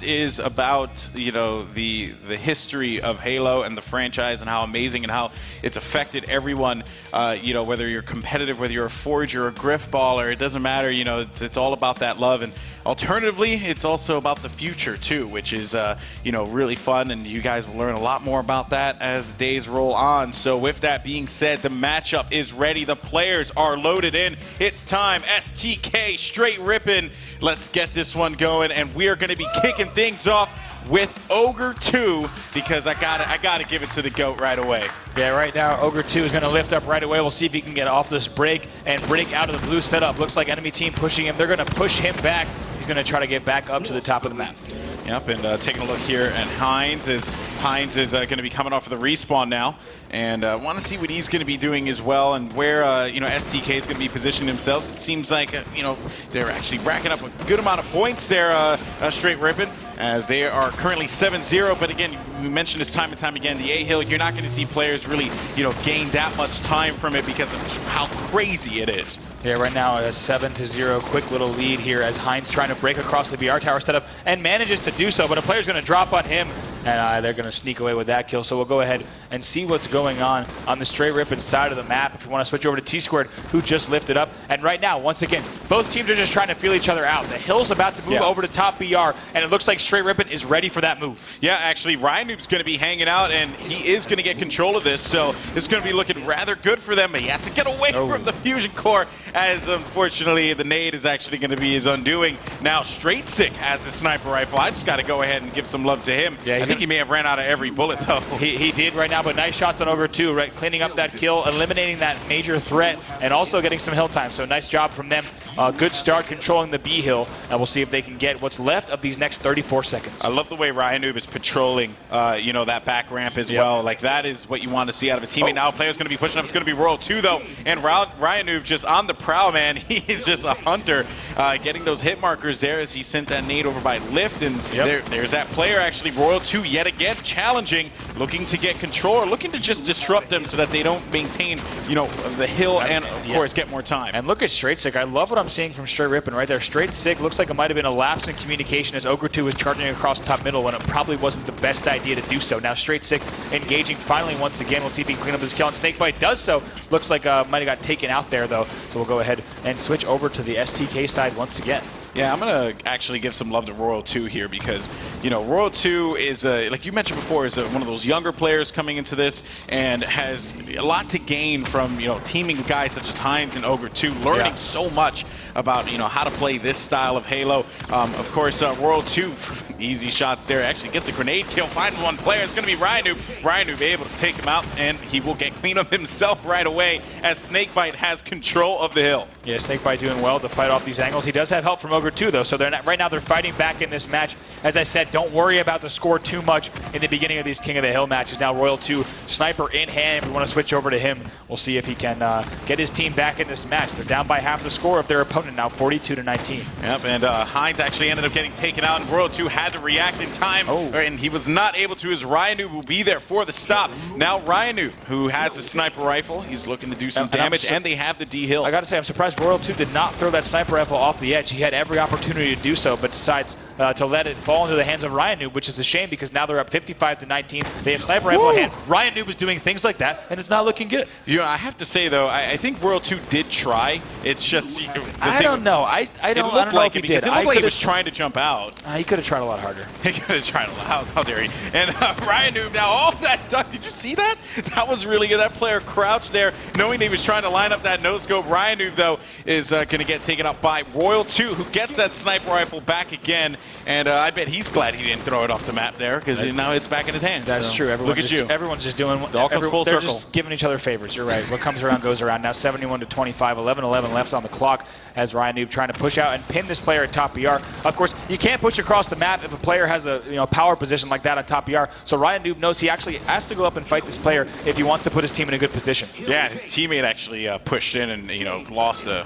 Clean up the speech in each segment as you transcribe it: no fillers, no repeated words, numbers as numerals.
Is about, you know, the history of Halo and the franchise and how amazing and how it's affected everyone, you know, whether you're competitive, whether you're a Forger or a Griff baller, it doesn't matter, you know, it's all about that love. And alternatively, it's also about the future too, which is, you know, really fun, and you guys will learn a lot more about that as days roll on. So with that being said, the matchup is ready, the players are loaded in, it's time. STK straight ripping, let's get this one going, and we are going to be kicking things off with Ogre 2, because I gotta give it to the GOAT right away. Yeah, right now Ogre 2 is going to lift up right away. We'll see if he can get off this break and break out of the blue setup. Looks like enemy team pushing him. They're going to push him back. He's going to try to get back up to the top of the map. Yep, and taking a look here at Heinz is going to be coming off of the respawn now, and want to see what he's going to be doing as well, and where you know, STK is going to be positioning themselves. It seems like you know, they're actually racking up a good amount of points there, straight ripping, as they are currently 7-0. But again, we mentioned this time and time again, the A-Hill, you're not going to see players really, you know, gain that much time from it because of how crazy it is. Yeah, right now a 7-0 quick little lead here as Heinz trying to break across the BR tower setup and manages to do so, but a player's going to drop on him, and they're going to sneak away with that kill. So we'll go ahead and see what's going on the straight ripping side of the map. If you want to switch over to T-Squared, who just lifted up. And right now, once again, both teams are just trying to feel each other out. The Hill's about to move over to top BR, and it looks like straight ripping is ready for that move. Yeah, actually, Ryan Noob's going to be hanging out, and he is going to get control of this, so it's going to be looking rather good for them. But he has to get away from the fusion core, as unfortunately the nade is actually going to be his undoing. Now Straight Sick has his sniper rifle. I just got to go ahead and give some love to him. Yeah, I think he may have ran out of every bullet though. He did right now, but nice shots on Ogre 2, right? Cleaning up that kill, eliminating that major threat, and also getting some hill time. So nice job from them. Good start controlling the B hill, and we'll see if they can get what's left of these next 34 seconds. I love the way Ryan Noob is patrolling, you know, that back ramp as well. Like, that is what you want to see out of a teammate. Now a player's going to be pushing up. It's going to be Royal 2 though, and Ryan Noob just on the prowl, man. He is just a hunter, getting those hit markers there as he sent that nade over by Lift, and there's that player actually, Royal 2 yet again challenging, looking to get control, looking to just disrupt them so that they don't maintain, you know, the hill and of course get more time. And look at Straight Sick. I love what I'm seeing from Straight Rippin' right there. Straight Sick looks like it might have been a lapse in communication as Ogre 2 was charging across top middle when it probably wasn't the best idea to do so. Now Straight Sick engaging finally once again. We'll see if he can clean up his kill, and Snakebite does so. Looks like might have got taken out there though, so we'll go ahead and switch over to the STK side once again. Yeah, I'm going to actually give some love to Royal 2 here because, you know, Royal 2 is, like you mentioned before, is one of those younger players coming into this and has a lot to gain from, you know, teaming with guys such as Heinz and Ogre 2, learning so much about, you know, how to play this style of Halo. Of course, Royal 2, easy shots there, actually gets a grenade kill, finding one player. It's going to be Ryan Noob. Ryan Noob able to take him out, and he will get clean up himself right away as Snakebite has control of the hill. Yeah, Snakebite doing well to fight off these angles. He does have help from Ogre 2 though, so they're not, right now they're fighting back in this match. As I said, don't worry about the score too much in the beginning of these King of the Hill matches. Now Royal 2, sniper in hand. If we want to switch over to him, we'll see if he can get his team back in this match. They're down by half the score of their opponent now, 42-19. Yep, and Heinz actually ended up getting taken out, and Royal 2 had to react in time, and he was not able to, as Ryan Noob will be there for the stop. Now Ryan Noob, who has a sniper rifle, he's looking to do some damage, and they have the D-Hill. I got to say, I'm surprised Royal 2 did not throw that sniper rifle off the edge. He had every opportunity to do so, but decides to let it fall into the hands of Ryan Noob, which is a shame because now they're up 55-19. They have sniper rifle in hand. Ryan Noob is doing things like that, and it's not looking good. You know, I have to say though, I think Royal 2 did try. It's just I don't know. I don't know if he did. It looked like he was trying to jump out. He could have tried a lot harder. He could have tried a lot. How dare he? And Ryan Noob now, all that duck. Did you see that? That was really good. That player crouched there, knowing he was trying to line up that no scope. Ryan Noob though is going to get taken up by Royal 2, who gets that sniper rifle back again. And I bet he's glad he didn't throw it off the map there because now it's back in his hands. That's true. Look at you. Everyone's just doing it all comes full they're circle. Just giving each other favors. You're right. What comes around goes around. Now 71-25, 11-11 left on the clock as Ryan Noob trying to push out and pin this player at top BR. Of course, you can't push across the map if a player has a power position like that on top BR. So Ryan Noob knows he actually has to go up and fight this player if he wants to put his team in a good position. Yeah, his teammate actually pushed in and lost the.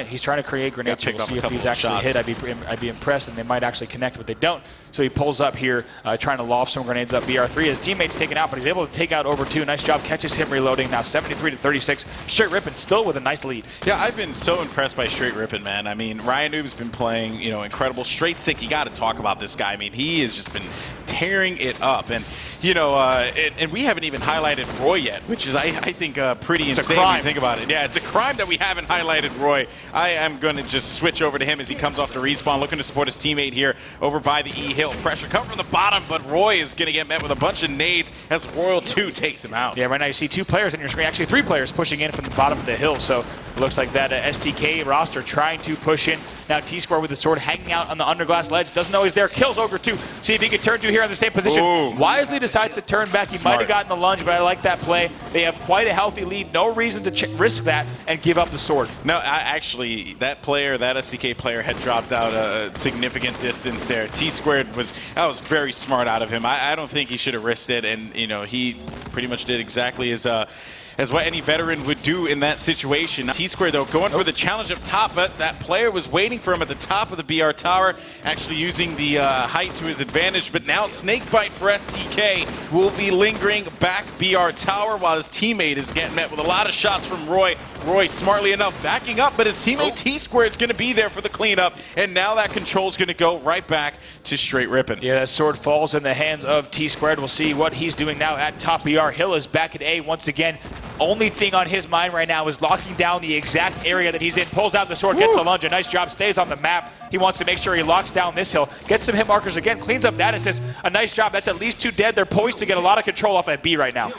He's trying to create grenades. We'll see if he's actually hit. I'd be impressed, and they might actually actually connect, but they don't. So he pulls up here, trying to loft some grenades up BR3. His teammate's taken out, but he's able to take out over 2. Nice job, catches him reloading. Now 73-36. Straight Rippin still with a nice lead. Yeah, I've been so impressed by Straight Rippin, man. I mean, Ryan Noob's been playing, incredible. Straight Sick, you got to talk about this guy. I mean, he has just been tearing it up. And, and we haven't even highlighted Roy yet, which is, I think, pretty insane when you think about it. Yeah, it's a crime that we haven't highlighted Roy. I am going to just switch over to him as he comes off the respawn, looking to support his teammate here over by the E-Hill. Pressure coming from the bottom, but Roy is going to get met with a bunch of nades as Royal 2 takes him out. Yeah, right now you see 2 players on your screen, actually 3 players pushing in from the bottom of the hill. So it looks like that STK roster trying to push in. Now T-Square with the sword hanging out on the underglass ledge. Doesn't know he's there. Kills Ogre 2. See if he can turn 2 here in the same position. Ooh. Wisely decides to turn back. He might have gotten the lunge, but I like that play. They have quite a healthy lead. No reason to risk that and give up the sword. No, actually, that STK player had dropped out a significant distance there. T-Squared that was very smart out of him. I don't think he should have risked it, and he pretty much did exactly as what any veteran would do in that situation. T-Square, though, going for the challenge up top, but that player was waiting for him at the top of the BR tower, actually using the height to his advantage. But now Snakebite for STK will be lingering back BR tower while his teammate is getting met with a lot of shots from Roy. Roy, smartly enough, backing up, but his teammate T-Square is going to be there for the cleanup, and now that control is going to go right back to Straight Rippin. Yeah, that sword falls in the hands of T-Squared. We'll see what he's doing now at top BR. Hill is back at A once again. Only thing on his mind right now is locking down the exact area that he's in. Pulls out the sword, gets the lunge. A nice job, stays on the map. He wants to make sure he locks down this hill. Gets some hit markers again, cleans up that assist. A nice job. That's at least 2 dead. They're poised to get a lot of control off at B right now.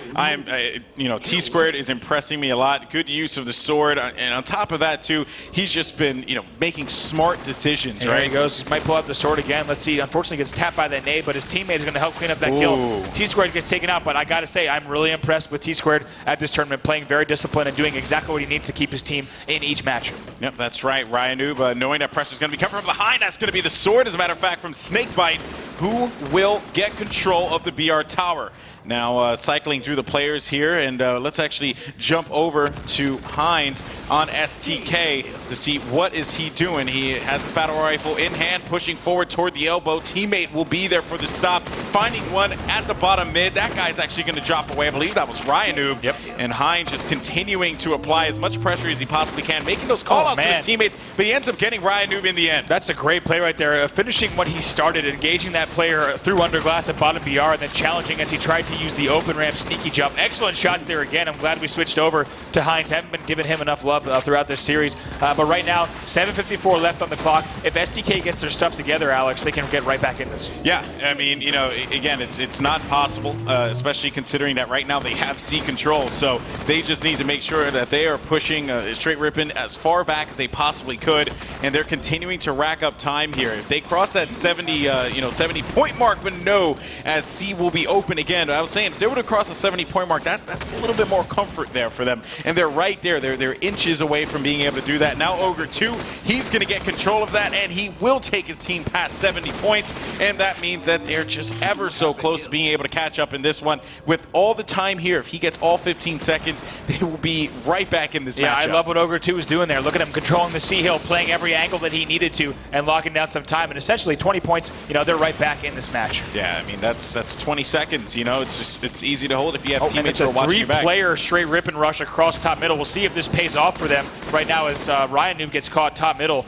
T-Squared is impressing me a lot. Good use of the sword. And on top of that, too, he's just been, making smart decisions, and right? There he goes. He might pull out the sword again. Let's see. Unfortunately, gets tapped by that nade, but his teammate is going to help clean up that kill. T-Squared gets taken out, but I got to say, I'm really impressed with T-Squared at this tournament, playing very disciplined and doing exactly what he needs to keep his team in each match. Yep, that's right. Ryan Noob, knowing that pressure is going to be coming from behind, that's going to be the sword, as a matter of fact, from Snakebite, who will get control of the BR tower. Now cycling through the players here, and let's actually jump over to Hines on STK to see what is he doing. He has his battle rifle in hand, pushing forward toward the elbow. Teammate will be there for the stop, finding one at the bottom mid. That guy's actually going to drop away. I believe that was Ryan Noob. Yep. And Hines just continuing to apply as much pressure as he possibly can, making those call-outs to his teammates, but he ends up getting Ryan Noob in the end. That's a great play right there, finishing what he started, engaging that player through underglass at bottom BR, and then challenging as he tried to use the open ramp sneaky jump. Excellent shots there again. I'm glad we switched over to Hines. Haven't been giving him enough love throughout this series. But right now, 7:54 left on the clock. If STK gets their stuff together, Alex, they can get right back in this. Yeah, I mean, again, it's not possible, especially considering that right now they have C control. So they just need to make sure that they are pushing Straight Rippin as far back as they possibly could, and they're continuing to rack up time here. If they cross that 70-point mark, but no, as C will be open again. I was saying, if they would have crossed the 70-point mark, that's a little bit more comfort there for them. And they're right there. They're inches away from being able to do that. Now Ogre 2, he's going to get control of that, and he will take his team past 70 points. And that means that they're just ever so close to being able to catch up in this one. With all the time here, if he gets all 15 seconds, they will be right back in this matchup. Yeah, I love what Ogre 2 is doing there. Look at him controlling the C-Hill, playing every angle that he needed to, and locking down some time. And essentially 20 points, they're right back in this match. Yeah, I mean, that's 20 seconds. It's easy to hold if you have teammates who are watching your back. It's a 3-player straight rip and rush across top middle. We'll see if this pays off for them right now as Ryan Noob gets caught top middle.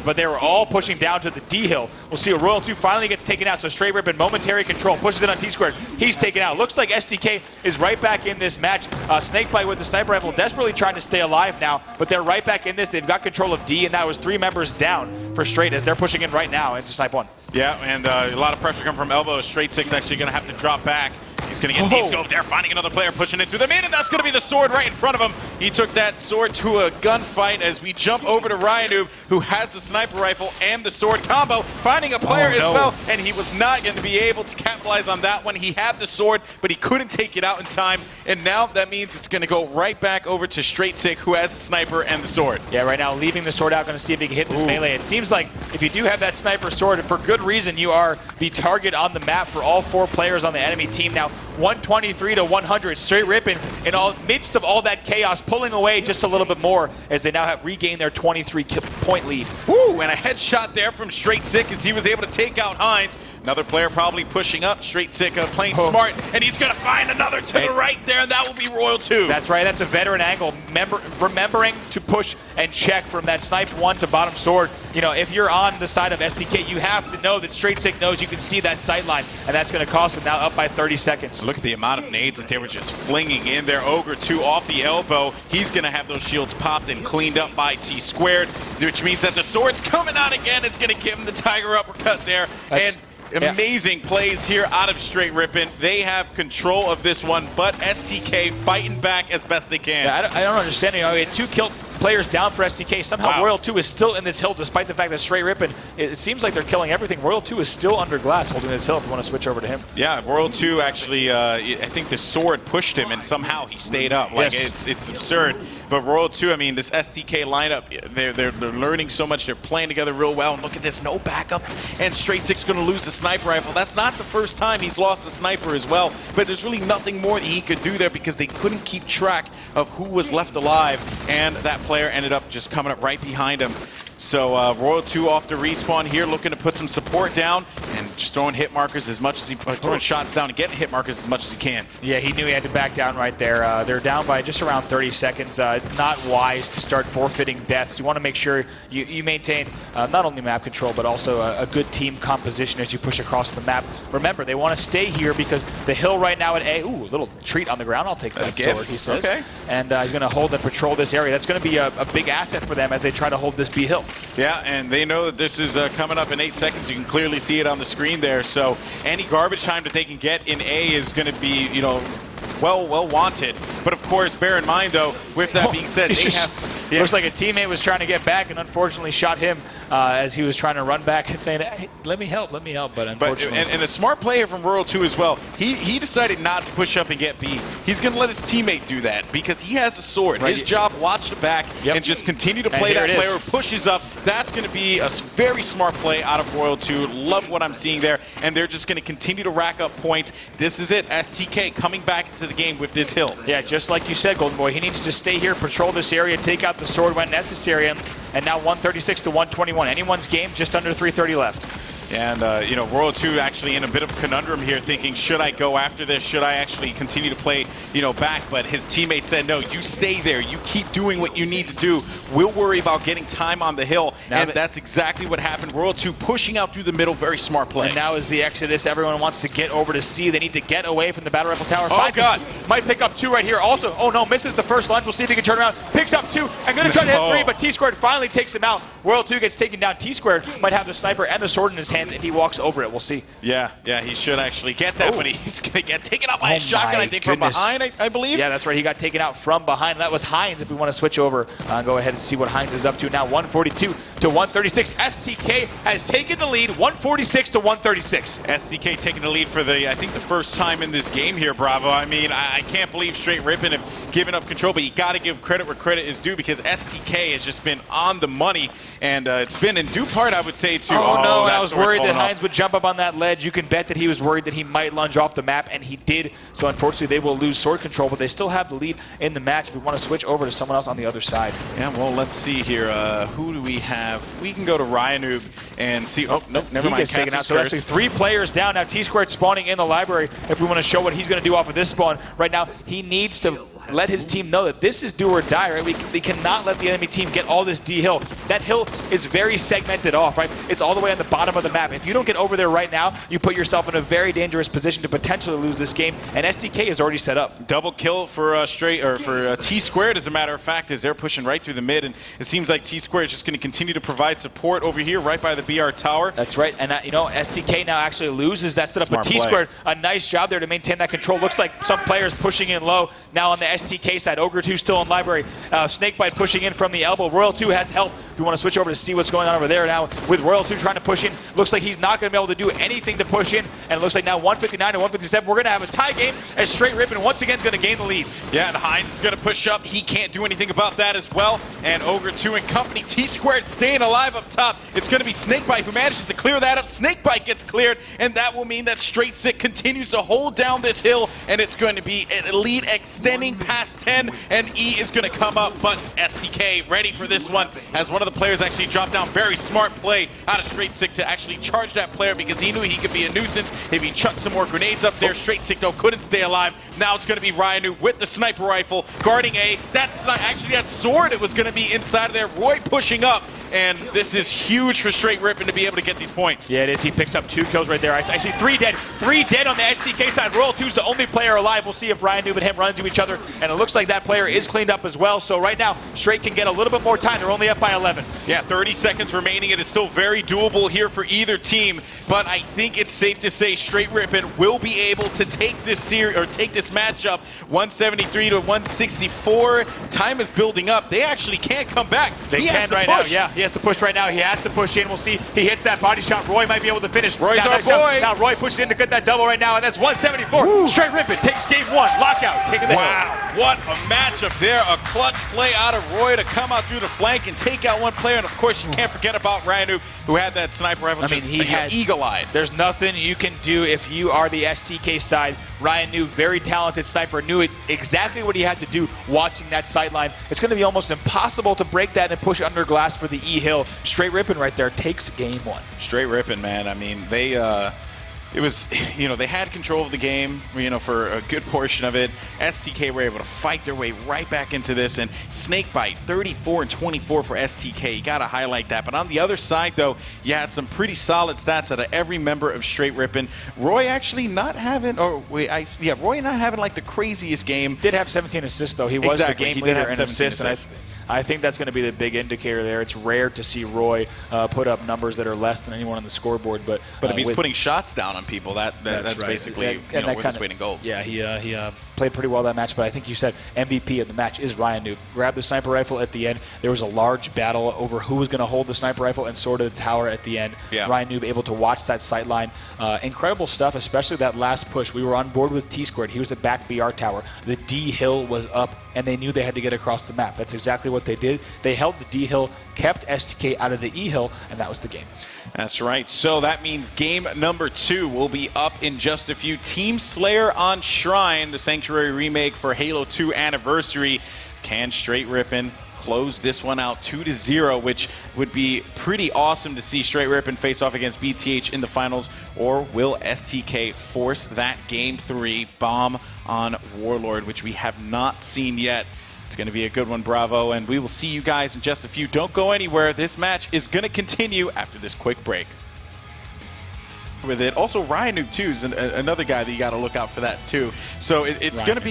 But they were all pushing down to the D-Hill. We'll see a Royal 2 finally gets taken out. So straight rip and momentary control. Pushes it on T-Squared. He's taken out. Looks like STK is right back in this match. Snakebite with the sniper rifle desperately trying to stay alive now. But they're right back in this. They've got control of D, and that was 3 members down for straight as they're pushing in right now into Snipe 1. Yeah, and a lot of pressure coming from elbow. Straight 6 actually going to have to drop back. He's going to get D-scoped there, finding another player, pushing it through the mid, and that's going to be the sword right in front of him. He took that sword to a gunfight as we jump over to Ryan Noob, who has the sniper rifle and the sword combo, finding a player as well, and he was not going to be able to capitalize on that one. He had the sword, but he couldn't take it out in time, and now that means it's going to go right back over to Straight Sick, who has the sniper and the sword. Yeah, right now leaving the sword out, going to see if he can hit this melee. It seems like if you do have that sniper sword, for good reason, you are the target on the map for all 4 players on the enemy team. Now, 123 to 100. Straight ripping in all midst of all that chaos, pulling away just a little bit more as they now have regained their 23-point lead. Woo, and a headshot there from Straight Sick as he was able to take out Hines. Another player probably pushing up. Straight Sick playing smart, and he's going to find another to the right there, and that will be Royal 2. That's right. That's a veteran angle. Remembering to push and check from that snipe 1 to bottom sword. You know, if you're on the side of STK, you have to know that Straight Sick knows you can see that sight line, and that's going to cost them now up by 30 seconds. Look at the amount of nades that they were just flinging in there. Ogre 2 off the elbow. He's going to have those shields popped and cleaned up by T-Squared, which means that the sword's coming out again. It's going to give him the Tiger Uppercut there. Amazing plays here out of Straight Rippin'. They have control of this one, but STK fighting back as best they can. Yeah, I don't understand. You know, we had 2 killed players down for STK. Somehow Royal 2 is still in this hill despite the fact that Straight Rippin', it seems like they're killing everything. Royal 2 is still under glass holding this hill if you want to switch over to him. Yeah, Royal 2 actually, I think the sword pushed him and somehow he stayed up. Like, it's absurd. But Royal 2, I mean, this STK lineup, they're learning so much. They're playing together real well. And look at this, no backup. And Straight Sick's going to lose the sniper rifle. That's not the first time he's lost a sniper as well. But there's really nothing more that he could do there because they couldn't keep track of who was left alive. And that player ended up just coming up right behind him. So Royal 2 off the respawn here, looking to put some support down and just throwing hit markers as much as he throwing shots down and getting hit markers as much as he can. Yeah, he knew he had to back down right there. They're down by just around 30 seconds. Not wise to start forfeiting deaths. You want to make sure you maintain not only map control but also a good team composition as you push across the map. Remember, they want to stay here because the hill right now at A. Ooh, a little treat on the ground. I'll take that sword, he says. Okay. And he's going to hold and patrol this area. That's going to be a big asset for them as they try to hold this B hill. Yeah, and they know that this is coming up in 8 seconds. You can clearly see it on the screen there. So any garbage time that they can get in A is going to be, you know, well wanted. But of course, bear in mind though, with that being said, they have. Looks like a teammate was trying to get back and unfortunately shot him as he was trying to run back and saying, hey, let me help, but unfortunately. And a smart player from Royal 2 as well, he decided not to push up and get B. He's going to let his teammate do that because he has a sword. Right. His job, watch the back and just continue to play that player who pushes up. That's going to be a very smart play out of Royal 2. Love what I'm seeing there. And they're just going to continue to rack up points. This is it. STK coming back into the game with this hill. Yeah, just like you said, Golden Boy, he needs to just stay here, patrol this area, take out the sword when necessary. And now 136 to 121. Anyone's game, just under 3:30 left. And, you know, Royal 2 actually in a bit of a conundrum here, thinking, should I go after this? Should I actually continue to play, you know, back? But his teammate said, no, you stay there. You keep doing what you need to do. We'll worry about getting time on the hill. And that's exactly what happened. Royal 2 pushing out through the middle. Very smart play. And now is the exodus. Everyone wants to get over to C. They need to get away from the battle rifle tower. Oh, God. Might pick up 2 right here. Also, oh, no, misses the first launch. We'll see if he can turn around. Picks up 2. And going to try to hit 3, but T-Squared finally takes him out. Royal 2 gets taken down. T-Squared might have the sniper and the sword in his hand if he walks over it. We'll see. Yeah, he should actually get that, but he's going to get taken out by a shotgun, I think, from behind, I believe. Yeah, that's right. He got taken out from behind. That was Hines. If we want to switch over, go ahead and see what Hines is up to now. 142 to 136. STK has taken the lead, 146 to 136. STK taking the lead for I think the first time in this game here, Bravo. I mean, I can't believe Straight Rippin' have given up control, but you got to give credit where credit is due because STK has just been on the money, and it's been in due part, I would say, too. Oh no, and I was worried that Hines would jump up on that ledge. You can bet that he was worried that he might lunge off the map, and he did. So unfortunately, they will lose sword control, but they still have the lead in the match. If we want to switch over to someone else on the other side. Yeah, well, let's see here. Who do we have? We can go to Ryanoob and see. Oh, nope, never mind. He gets taken out. So actually 3 players down. Now T-Squared spawning in the library. If we want to show what he's going to do off of this spawn. Right now, he needs to let his team know that this is do or die, right? We cannot let the enemy team get all this D hill. That hill is very segmented off, right? It's all the way on the bottom of the map. If you don't get over there right now, you put yourself in a very dangerous position to potentially lose this game, and STK is already set up. Double kill for T-Squared, as a matter of fact, as they're pushing right through the mid, and it seems like T-Squared is just going to continue to provide support over here, right by the BR tower. That's right, and you know, STK now actually loses that setup, but T-Squared, a nice job there to maintain that control. Looks like some players pushing in low now on the STK side. Ogre 2 still in library. Snakebite pushing in from the elbow. Royal 2 has help If you want to switch over to see what's going on over there now with Royal 2 trying to push in. Looks like he's not going to be able to do anything to push in. And it looks like now 159 to 157. We're going to have a tie game as Straight Rippin once again is going to gain the lead. Yeah, and Hines is going to push up. He can't do anything about that as well. And Ogre 2 and company, T-Squared staying alive up top. It's going to be Snakebite who manages to clear that up. Snakebite gets cleared, and that will mean that Straight Sick continues to hold down this hill, and it's going to be an lead extending past 10, and E is going to come up, but STK ready for this one as one of the players actually dropped down. Very smart play out of Straight Sick to actually charge that player because he knew he could be a nuisance if he chucked some more grenades up there. Straight Sick, though, couldn't stay alive. Now it's going to be Ryanu with the sniper rifle guarding A. That's not actually that sword. It was going to be inside of there. Roy pushing up, and this is huge for Straight Rippin to be able to get these points. Yeah, it is. He picks up 2 kills right there. I see 3 dead. 3 dead on the STK side. Royal 2's the only player alive. We'll see if Ryan Noob and him run into each other, and it looks like that player is cleaned up as well. So right now, Straight can get a little bit more time. They're only up by 11. Yeah, 30 seconds remaining. It is still very doable here for either team, but I think it's safe to say Straight Rippin will be able to take this series or take this matchup 173 to 164. Time is building up. They actually can't come back. They can right now. Yeah, he has to push right now. He has to push in. We'll see. He hits that body shot. Roy might be able to finish. Roy's our boy. Now Roy pushes in to get that double right now, and that's 174. Woo. Straight Rippin takes game 1. Lockout. Taking the Wow, what a matchup there. A clutch play out of Roy to come out through the flank and take out one player. And of course, you can't forget about Ryanu, who had that sniper rifle. He had eagle-eyed. There's nothing you can do if you are the STK side. Ryan knew, very talented sniper, knew exactly what he had to do watching that sideline. It's going to be almost impossible to break that and push under glass for the E hill. Straight Rippin right there takes game 1. Straight Rippin, man. I mean, they it was, they had control of the game, for a good portion of it. STK were able to fight their way right back into this, and Snakebite, 34 and 24 for STK. You got to highlight that. But on the other side, though, you had some pretty solid stats out of every member of Straight Rippin. Roy actually not having, Roy not having like the craziest game. Did have 17 assists, though. He was the game leader in assists. I think that's going to be the big indicator there. It's rare to see Roy put up numbers that are less than anyone on the scoreboard. But if he's putting shots down on people, that's right. Basically worth his weight in gold. Yeah, he played pretty well that match. But I think you said MVP of the match is Ryan Noob. Grabbed the sniper rifle at the end. There was a large battle over who was going to hold the sniper rifle and sorted the tower at the end. Yeah. Ryan Noob able to watch that sight line. Incredible stuff, especially that last push. We were on board with T-Squared. He was at back BR tower. The D hill was up, and they knew they had to get across the map. That's exactly what they did. They held the D hill, kept STK out of the E hill, and that was the game. That's right. So that means game number 2 will be up in just a few. Team Slayer on Shrine, the Sanctuary remake for Halo 2 Anniversary. Can Straight Rippin close this one out 2-0, which would be pretty awesome to see Straight Rippin face off against BTH in the finals, or will STK force that game 3 bomb on Warlord, which we have not seen yet? It's going to be a good one, Bravo, and we will see you guys in just a few. Don't go anywhere. This match is going to continue after this quick break. With it, also Ryan Noob 2 is another guy that you got to look out for that too. So it's going to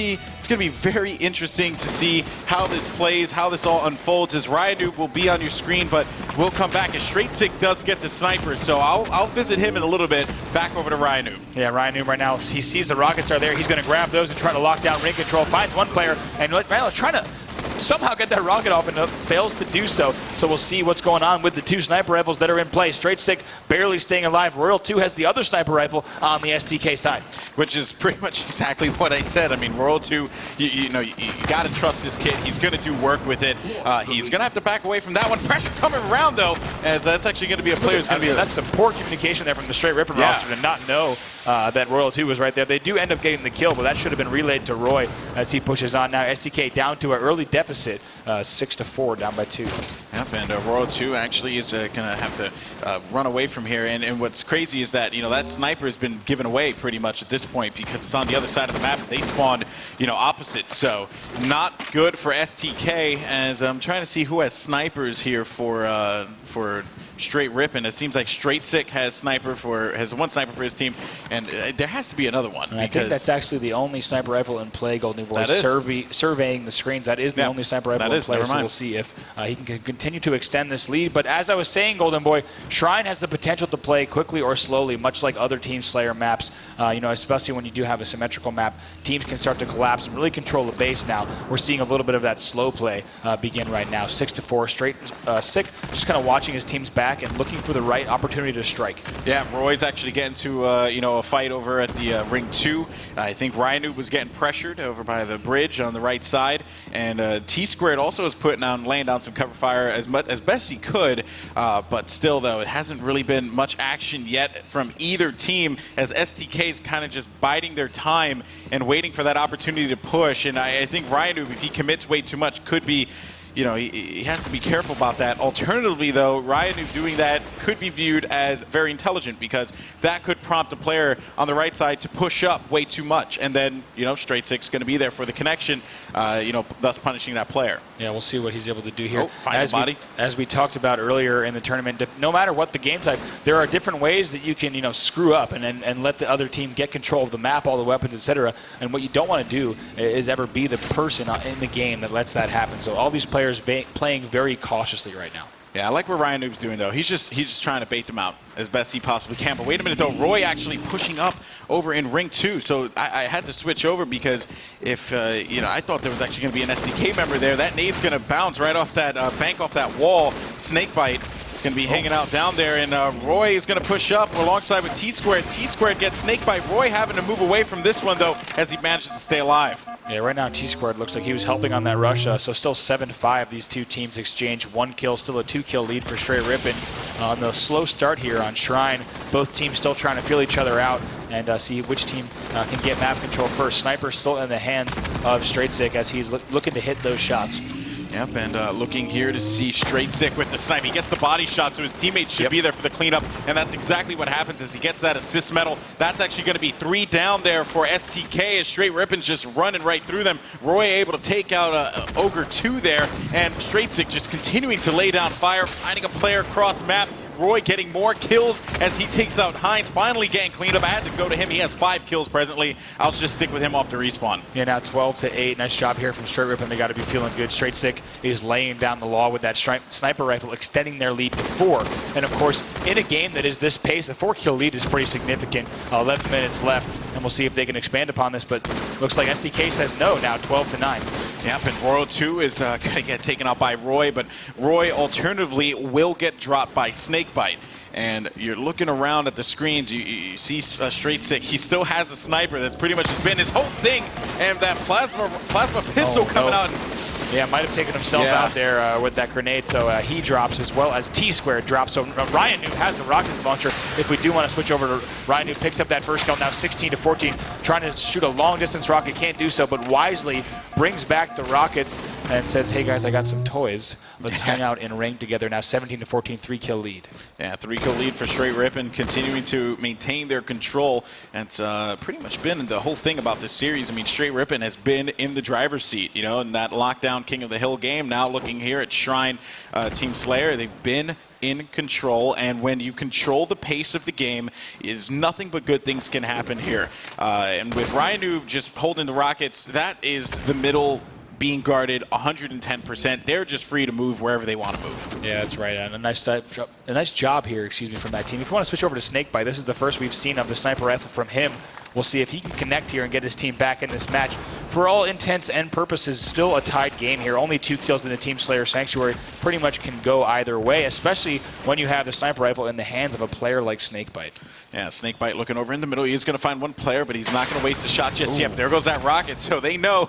be very interesting to see how this plays, how this all unfolds. As Ryan Noob will be on your screen, but we'll come back as Straight Sick does get the sniper. So I'll visit him in a little bit. Back over to Ryan Noob. Yeah, Ryan Noob right now, he sees the rockets are there. He's going to grab those and try to lock down ring control. Finds one player, and right now trying to somehow get that rocket off and fails to do so. So we'll see what's going on with the 2 sniper rifles that are in play. Straight Sick barely staying alive. Royal 2 has the other sniper rifle on the STK side. Which is pretty much exactly what I said. I mean, Royal 2, you got to trust this kid. He's going to do work with it. He's going to have to back away from that one. Pressure coming around, though, as that's actually going to be a player who's going to be... That's some poor communication there from the Straight Rippin roster to not know that Royal 2 was right there. They do end up getting the kill, but that should have been relayed to Roy as he pushes on now. STK down to an early deficit, 6-4, down by 2. Yep, and Royal 2 actually is going to have to run away from here. And what's crazy is that, that sniper has been given away pretty much at this point because it's on the other side of the map. They spawned, opposite. So not good for STK, as I'm trying to see who has snipers here for Straight Rippin'. It seems like Straight Sick has one sniper for his team, and there has to be another one. And I think that's actually the only sniper rifle in play, Golden Boy. Surveying the screens, that is the only sniper rifle in play, so we'll see if he can continue to extend this lead. But as I was saying, Golden Boy, Shrine has the potential to play quickly or slowly, much like other Team Slayer maps. Especially when you do have a symmetrical map, teams can start to collapse and really control the base now. We're seeing a little bit of that slow play begin right now. 6-4 straight. Sick, just kind of watching his team's back and looking for the right opportunity to strike. Yeah, Roy's actually getting to a fight over at the ring 2. I think Ryan was getting pressured over by the bridge on the right side, and T-Squared also is laying down some cover fire as best he could, but still though it hasn't really been much action yet from either team, as STK is kind of just biding their time and waiting for that opportunity to push. And I think Ryan, if he commits way too much, could be, he has to be careful about that. Alternatively, though, Ryan doing that could be viewed as very intelligent, because that could prompt a player on the right side to push up way too much. And then, Straight Sick's going to be there for the connection, thus punishing that player. Yeah, we'll see what he's able to do here. Finds a body. As we talked about earlier in the tournament, no matter what the game type, there are different ways that you can, screw up and let the other team get control of the map, all the weapons, etc. And what you don't want to do is ever be the person in the game that lets that happen. So all these players playing very cautiously right now. Yeah, I like what Ryan Noob's doing, though. He's just trying to bait them out as best he possibly can. But wait a minute, though. Roy actually pushing up over in ring 2. So I had to switch over, because if, I thought there was actually going to be an STK member there. That nade's going to bounce right off that bank off that wall. Snakebite is going to be hanging out down there. And Roy is going to push up alongside with T-Squared. T-Squared gets Snakebite. Roy having to move away from this one, though, as he manages to stay alive. Yeah, right now T-Squared looks like he was helping on that rush, so still 7-5. These two teams exchange 1 kill, still a 2-kill lead for Straight Rippin'. On the slow start here on Shrine, both teams still trying to feel each other out and see which team can get map control first. Sniper still in the hands of Straight Sick as he's looking to hit those shots. Yep, and looking here to see Straight Sick with the snipe. He gets the body shot, so his teammates should be there for the cleanup, and that's exactly what happens as he gets that assist medal. That's actually going to be 3 down there for STK, as Straight Rippin's just running right through them. Roy able to take out Ogre 2 there, and Straight Sick just continuing to lay down fire, finding a player across map. Roy getting more kills as he takes out Hines, finally getting cleaned up. I had to go to him. He has 5 kills presently. I'll just stick with him off the respawn. Yeah, now 12-8. Nice job here from Straight Rippin'. They got to be feeling good. Straight Sick is laying down the law with that sniper rifle, extending their lead to 4. And of course, in a game that is this pace, a 4-kill lead is pretty significant. 11 minutes left, and we'll see if they can expand upon this. But looks like STK says no now, 12-9. Yep, and Royal 2 is going to get taken out by Roy, but Roy alternatively will get dropped by Snakebite. And you're looking around at the screens, you see Straight Sick. He still has a sniper. That's pretty much just been his whole thing. And that plasma pistol coming out. Yeah, might have taken himself out there with that grenade, so he drops, as well as T-Squared drops. So Ryan Noob has the rocket launcher. If we do want to switch over to Ryan Noob, picks up that first kill, now 16-14, trying to shoot a long-distance rocket, can't do so, but wisely brings back the rockets and says, hey guys, I got some toys. Let's hang out in ring together. Now 17-14, 3-kill lead. Yeah, 3-kill lead for Straight Rippin', continuing to maintain their control. And it's pretty much been the whole thing about this series. I mean, Straight Rippin' has been in the driver's seat, in that lockdown King of the Hill game. Now looking here at Shrine Team Slayer, they've been in control, and when you control the pace of the game, is nothing but good things can happen here. And with Ryan just holding the rockets, that is the middle being guarded 110%. They're just free to move wherever they want to move. Yeah, that's right. And a nice job here, from that team. If you want to switch over to Snakebite, this is the first we've seen of the sniper rifle from him. We'll see if he can connect here and get his team back in this match. For all intents and purposes, still a tied game here. Only 2 kills in the Team Slayer Sanctuary. Pretty much can go either way, especially when you have the sniper rifle in the hands of a player like Snakebite. Yeah, Snakebite looking over in the middle. He's going to find one player, but he's not going to waste a shot just yet. There goes that rocket, so they know,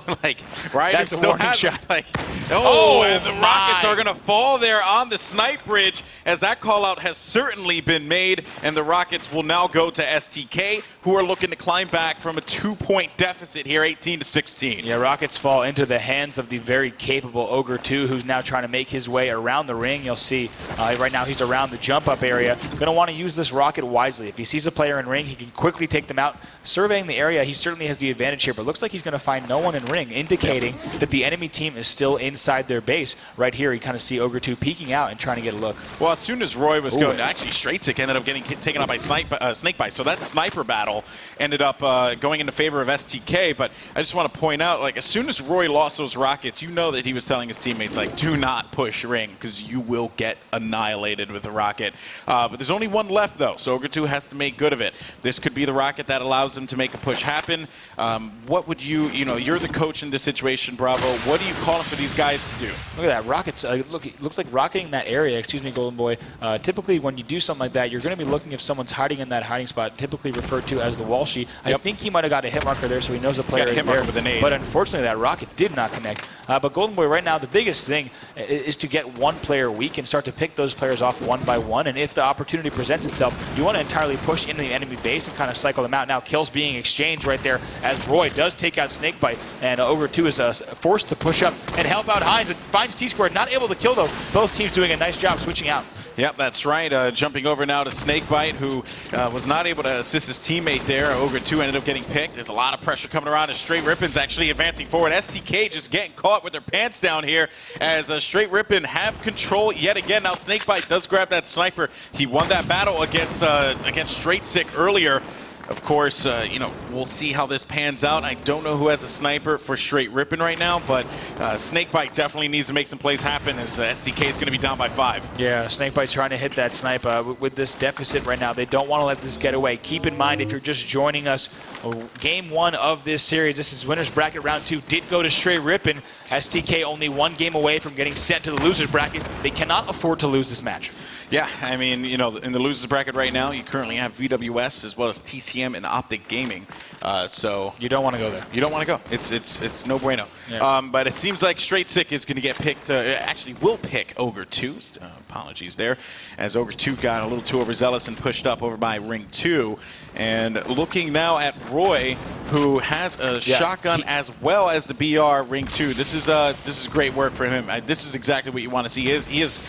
Ryan still has shot. And the rockets are going to fall there on the snipe bridge, as that call-out has certainly been made, and the rockets will now go to STK, who are looking to climb back from a 2-point deficit here, 18-16. Yeah, rockets fall into the hands of the very capable Ogre 2, who's now trying to make his way around the ring. You'll see right now he's around the jump-up area. Going to want to use this rocket wisely. If he sees a player in ring, he can quickly take them out. Surveying the area, he certainly has the advantage here, but looks like he's going to find no one in ring, indicating that the enemy team is still in inside their base. Right here, you kind of see Ogre 2 peeking out and trying to get a look. Well, as soon as Roy was going, actually Straight-Sick ended up getting taken out by Snakebite. So that sniper battle ended up going into favor of STK. But I just want to point out, like, as soon as Roy lost those rockets, you know that he was telling his teammates, like, do not push ring because you will get annihilated with the rocket. But there's only one left, though, so Ogre 2 has to make good of it. This could be the rocket that allows them to make a push happen. What would you're the coach in this situation, Bravo. What are you calling for these guys to do? Look at that. Rockets. Look, it looks like rocketing that area. Excuse me, Golden Boy. Typically, when you do something like that, you're going to be looking if someone's hiding in that hiding spot, typically referred to as the wall sheet. I think he might have got a hit marker there, so he knows the player is there. With an aid. But unfortunately, that rocket did not connect. But Golden Boy, right now, the biggest thing is to get one player weak and start to pick those players off one by one. And if the opportunity presents itself, you want to entirely push into the enemy base and kind of cycle them out. Now, kills being exchanged right there as Roy does take out Snakebite, and Ogre 2 is forced to push up and help out Heinz. It finds T-Squared, not able to kill, though. Both teams doing a nice job switching out. Yep, that's right. Jumping over now to Snakebite, who was not able to assist his teammate there. Ogre 2 ended up getting picked. There's a lot of pressure coming around as Straight Rippin's actually advancing forward. STK just getting caught with their pants down here as Straight Rippin have control yet again. Now Snakebite does grab that sniper. He won that battle against Straight-Sick earlier. Of course, we'll see how this pans out. I don't know who has a sniper for Straight Rippin right now, but Snakebite definitely needs to make some plays happen as STK is going to be down by 5. Yeah, Snakebite trying to hit that sniper with this deficit right now. They don't want to let this get away. Keep in mind, if you're just joining us, game 1 of this series, this is winner's bracket round 2, did go to Straight Rippin. STK only 1 game away from getting sent to the loser's bracket. They cannot afford to lose this match. Yeah, I mean, in the losers bracket right now, you currently have VWS as well as TCM and Optic Gaming. So you don't want to go there. You don't want to go. It's no bueno. Yeah. But it seems like Straight-Sick is going to get picked. Actually, will pick Ogre 2. Apologies there, as Ogre 2 got a little too overzealous and pushed up over by Ring 2. And looking now at Roy, who has a shotgun as well as the BR Ring 2. This is great work for him. This is exactly what you want to see. He is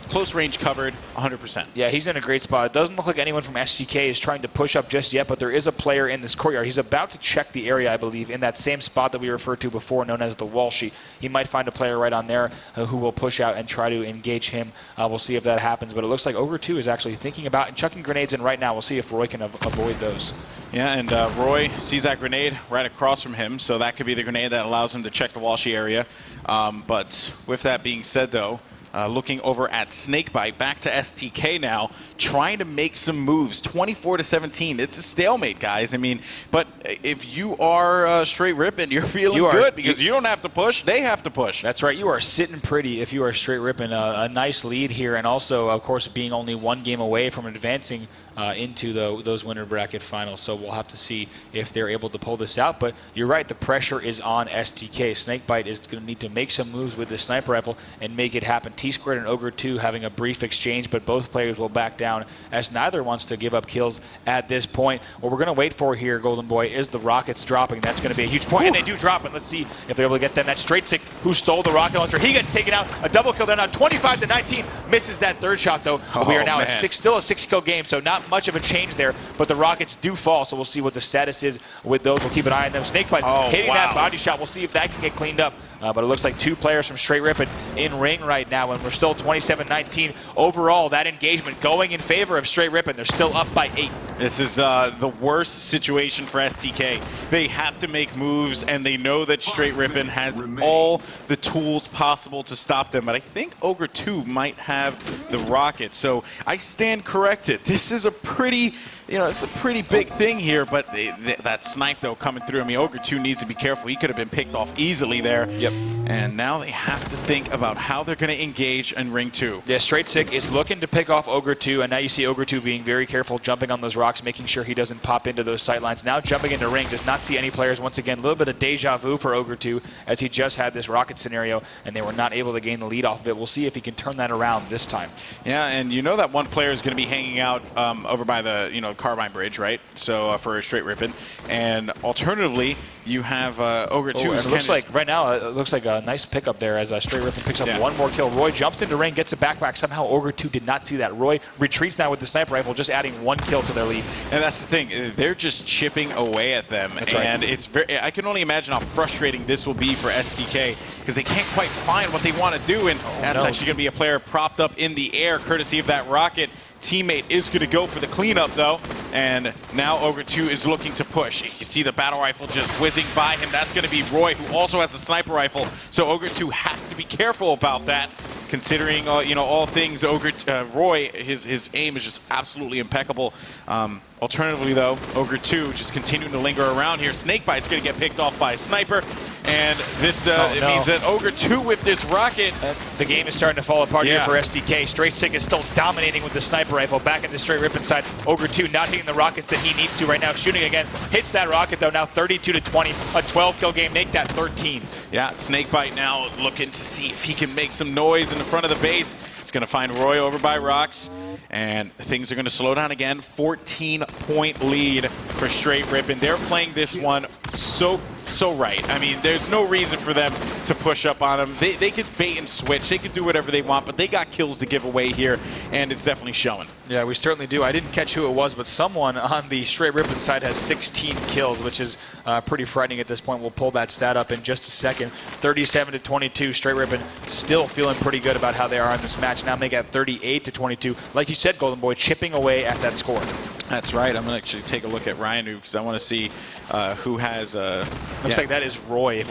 close range covered 100%. Yeah, he's in a great spot. It doesn't look like anyone from STK is trying to push up just yet, but there is a player in this courtyard. He's about to check the area, I believe, in that same spot that we referred to before, known as the wall sheet. He might find a player right on there who will push out and try to engage him. We'll see if that happens, but it looks like Ogre 2 is actually thinking about and chucking grenades in right now. We'll see if Roy can avoid those. Yeah, and Roy sees that grenade right across from him, so that could be the grenade that allows him to check the wall sheet area. But with that being said, though, looking over at Snakebite, back to STK now, trying to make some moves. 24-17. It's a stalemate, guys. I mean, but if you are Straight Rippin, you're feeling good because you don't have to push. They have to push. That's right. You are sitting pretty if you are Straight Rippin. A nice lead here, and also, of course, being only 1 game away from advancing into those winner bracket finals. So we'll have to see if they're able to pull this out. But you're right, the pressure is on STK. Snakebite is going to need to make some moves with the sniper rifle and make it happen. T-Squared and Ogre 2 having a brief exchange, but both players will back down as neither wants to give up kills at this point. What we're going to wait for here, Golden Boy, is the rockets dropping. That's going to be a huge point, and they do drop it. Let's see if they're able to get them. That Straight-Sick who stole the rocket launcher. He gets taken out. A double kill there now. 25-19. Misses that third shot, though. We are now at still a 6-kill game, so not much of a change there, but the rockets do fall, so we'll see what the status is with those. We'll keep an eye on them. Snakebite hitting that body shot. We'll see if that can get cleaned up. But it looks like 2 players from Straight Rippin in ring right now, and we're still 27-19. Overall, that engagement going in favor of Straight Rippin. They're still up by 8. This is the worst situation for STK. They have to make moves, and they know that Straight Rippin has all the tools possible to stop them. But I think Ogre 2 might have the rocket. So I stand corrected. This is a pretty, it's a pretty big thing here. But that snipe, though, coming through. I mean, Ogre 2 needs to be careful. He could have been picked off easily there. Yep. And now they have to think about how they're going to engage in Ring 2. Yeah, Straight-Sick is looking to pick off Ogre 2, and now you see Ogre 2 being very careful, jumping on those rocks, making sure he doesn't pop into those sight lines. Now jumping into ring, does not see any players. Once again, a little bit of deja vu for Ogre 2 as he just had this rocket scenario, and they were not able to gain the lead off of it. We'll see if he can turn that around this time. Yeah, and you know that one player is going to be hanging out over by the Carbine Bridge, right? So for Straight Rippin'. And alternatively, you have Ogre 2. It looks like right now, it looks like a nice pickup there as Straight Rippin' picks up one more kill. Roy jumps into ring, gets a backpack. Somehow Ogre 2 did not see that. Roy retreats now with the sniper rifle, just adding 1 kill to their lead. And that's the thing. They're just chipping away at them. That's right. And it's very, I can only imagine how frustrating this will be for STK because they can't quite find what they want to do. And that's actually going to be a player propped up in the air courtesy of that rocket. Teammate is going to go for the cleanup, though. And now Ogre 2 is looking to push. You can see the battle rifle just whizzing by him. That's going to be Roy, who also has a sniper rifle. So Ogre 2 has to be careful about that, considering all things Roy. His aim is just absolutely impeccable. Alternatively, though, Ogre 2 just continuing to linger around here. Snakebite's going to get picked off by a sniper. And this it means that Ogre 2 with this rocket. The game is starting to fall apart here for STK. Straight Sick is still dominating with the sniper rifle. Back at the Straight Rippin' side. Ogre 2 not hitting the rockets that he needs to right now. Shooting again. Hits that rocket, though. Now 32-20. A 12-kill game. Make that 13. Yeah, Snakebite now looking to see if he can make some noise in the front of the base. It's going to find Roy over by rocks. And things are going to slow down again. 14-point lead for Straight Rippin'. They're playing this one so right. I mean, there's no reason for them to push up on them. They could bait and switch. They could do whatever they want, but they got kills to give away here, and it's definitely showing. Yeah, we certainly do. I didn't catch who it was, but someone on the Straight Rippin' side has 16 kills, which is pretty frightening at this point. We'll pull that stat up in just a second. 37-22. Straight Rippin' still feeling pretty good about how they are in this match. Now they got 38-22. Like you said, Golden Boy, chipping away at that score. That's right. I'm going to actually take a look at Ryan because I want to see who has... Looks like that is Roy.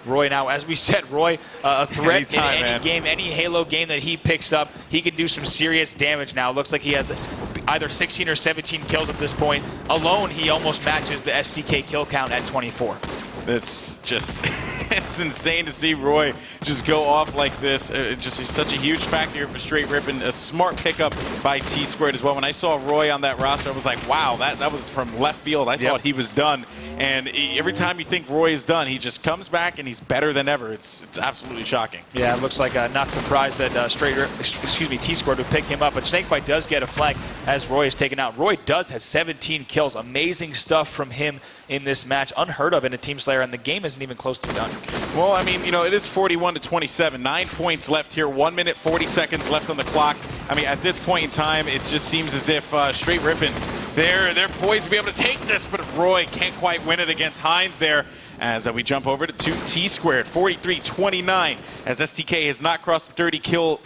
Roy now, as we said, Roy, a threat in any game, any Halo game that he picks up, he can do some serious damage now. Looks like he has either 16 or 17 kills at this point. Alone, he almost matches the STK kill count at 24. It's just... it's insane to see Roy just go off like this. Just such a huge factor here for Straight Rippin'. A smart pickup by T-Squared as well. When I saw Roy on that roster, I was like, wow, that was from left field. I thought he was done. And every time you think Roy is done, he just comes back and he's better than ever. It's absolutely shocking. Yeah, it looks like not surprised that T-Squared would pick him up. But Snakebite does get a flag as Roy is taken out. Roy has 17 kills. Amazing stuff from him in this match. Unheard of in a Team Slayer, and the game isn't even close to done. Well, I mean, it is 41-27. 9 points left here. 1 minute, 40 seconds left on the clock. I mean, at this point in time, it just seems as if Straight Rippin', they're poised to be able to take this, but Roy can't quite win it against Hines there. As we jump over to T-Squared, 43-29, as STK has not crossed the 30-kill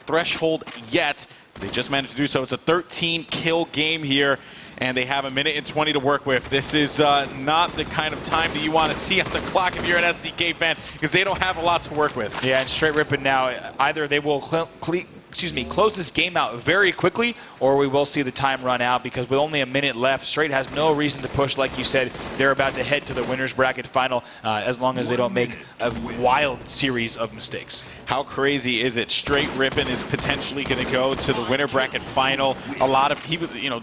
threshold yet. They just managed to do so. It's a 13-kill game here, and they have 1 minute and 20 to work with. This is not the kind of time that you want to see on the clock if you're an STK fan, because they don't have a lot to work with. Yeah, and Straight Rippin' now, either they will close this game out very quickly, or we will see the time run out, because with only 1 minute left, Straight has no reason to push. Like you said, they're about to head to the winner's bracket final as long as they don't make a wild series of mistakes. How crazy is it? Straight Rippin' is potentially going to go to the winner bracket final.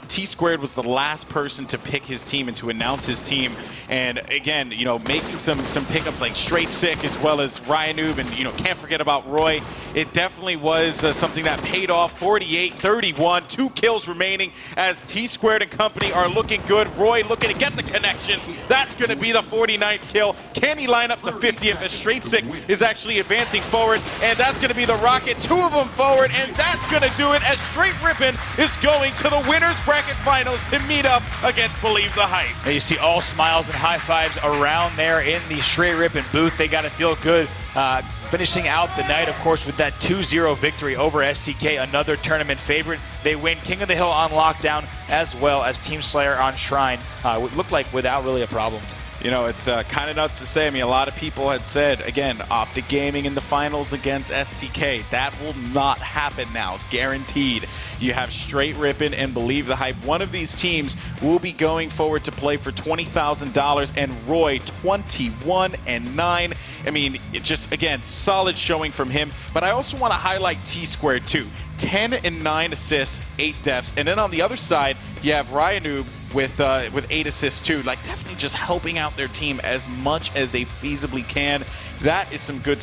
T-Squared was the last person to pick his team and to announce his team. And again, making some pickups like Straight Sick as well as Ryan Noob, and can't forget about Roy. It definitely was something that paid off. 48-31, 2 kills remaining as T-Squared and company are looking good. Roy looking to get the connections. That's going to be the 49th kill. Can he line up the 50th as Straight Sick is actually advancing forward? And that's going to be the rocket. 2 of them forward, and that's going to do it as Straight Rippin' is going to the winner's bracket finals to meet up against Believe the Hype. And you see all smiles and high fives around there in the Straight Rippin' booth. They got to feel good. Finishing out the night, of course, with that 2-0 victory over STK, another tournament favorite. They win King of the Hill on lockdown as well as Team Slayer on Shrine. It looked like without really a problem. It's kind of nuts to say. I mean, a lot of people had said, again, Optic Gaming in the finals against STK. That will not happen now, guaranteed. You have Straight Rippin' and Believe the Hype. One of these teams will be going forward to play for $20,000, and Roy, 21-9. I mean, it just, again, solid showing from him. But I also want to highlight T-Squared, too. 10 and 9 assists, 8 deaths. And then on the other side, you have Ryan Noob with 8 assists too. Like, definitely just helping out their team as much as they feasibly can. That is some good